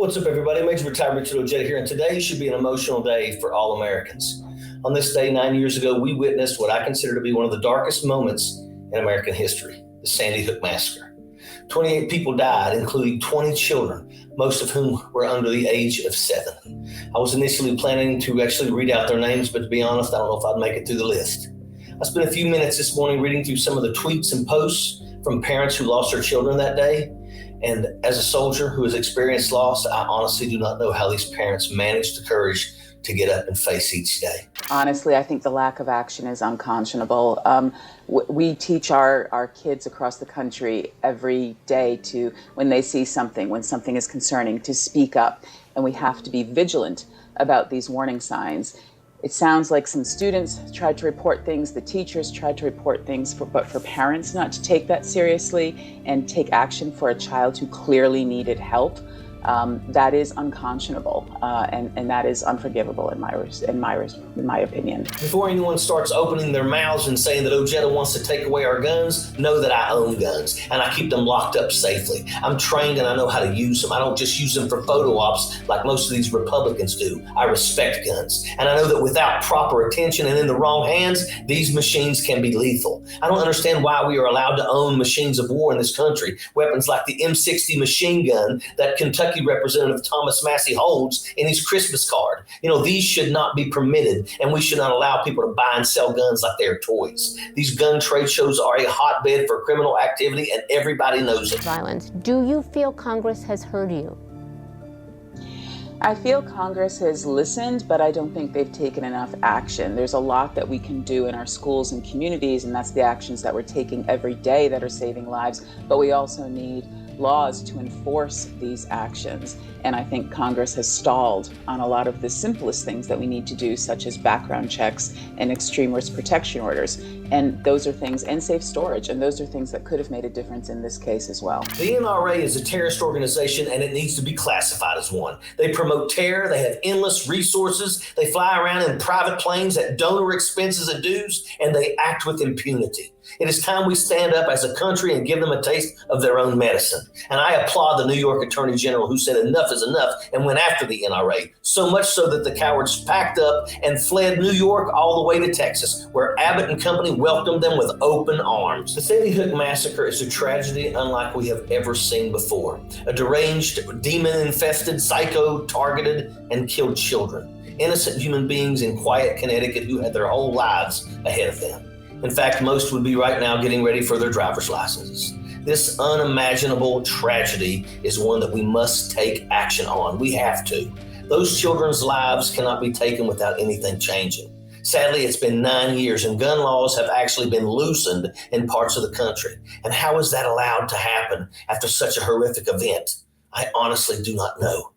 What's up, everybody? Major Retired Richard Ojeda here, and today should be an emotional day for all Americans. On this day, 9 years ago, we witnessed what I consider to be one of the darkest moments in American history, the Sandy Hook Massacre. 28 people died, including 20 children, most of whom were under the age of 7. I was initially planning to actually read out their names, but to be honest, I don't know if I'd make it through the list. I spent a few minutes this morning reading through some of the tweets and posts from parents who lost their children that day. And as a soldier who has experienced loss, I honestly do not know how these parents manage the courage to get up and face each day. Honestly, I think the lack of action is unconscionable. We teach our kids across the country every day to, when they see something, when something is concerning, to speak up. And we have to be vigilant about these warning signs. It sounds like some students tried to report things, the teachers tried to report things, but for parents not to take that seriously and take action for a child who clearly needed help, that is unconscionable, and that is unforgivable in my opinion. Before anyone starts opening their mouths and saying that Ojeda wants to take away our guns, know that I own guns and I keep them locked up safely. I'm trained and I know how to use them. I don't just use them for photo ops like most of these Republicans do. I respect guns, and I know that without proper attention and in the wrong hands, these machines can be lethal. I don't understand why we are allowed to own machines of war in this country. Weapons like the M60 machine gun that Kentucky Representative Thomas Massey holds in his Christmas card. These should not be permitted, and we should not allow people to buy and sell guns like they're toys. These gun trade shows are a hotbed for criminal activity, and everybody knows it. Violence. Do you feel Congress has heard you? I feel Congress has listened, but I don't think they've taken enough action. There's a lot that we can do in our schools and communities, and that's the actions that we're taking every day that are saving lives. But we also need laws to enforce these actions. And I think Congress has stalled on a lot of the simplest things that we need to do, such as background checks and extreme risk protection orders. And those are things, and safe storage, and those are things that could have made a difference in this case as well. The NRA is a terrorist organization, and it needs to be classified as one. They promote terror, they have endless resources, they fly around in private planes at donor expenses and dues, and they act with impunity. It is time we stand up as a country and give them a taste of their own medicine. And I applaud the New York Attorney General, who said enough is enough and went after the NRA, so much so that the cowards packed up and fled New York all the way to Texas, where Abbott and company welcomed them with open arms. The Sandy Hook Massacre is a tragedy unlike we have ever seen before. A deranged, demon-infested psycho targeted and killed children, innocent human beings in quiet Connecticut who had their whole lives ahead of them. In fact, most would be right now getting ready for their driver's licenses. This unimaginable tragedy is one that we must take action on. We have to. Those children's lives cannot be taken without anything changing. Sadly, it's been 9 years and gun laws have actually been loosened in parts of the country. And how is that allowed to happen after such a horrific event? I honestly do not know.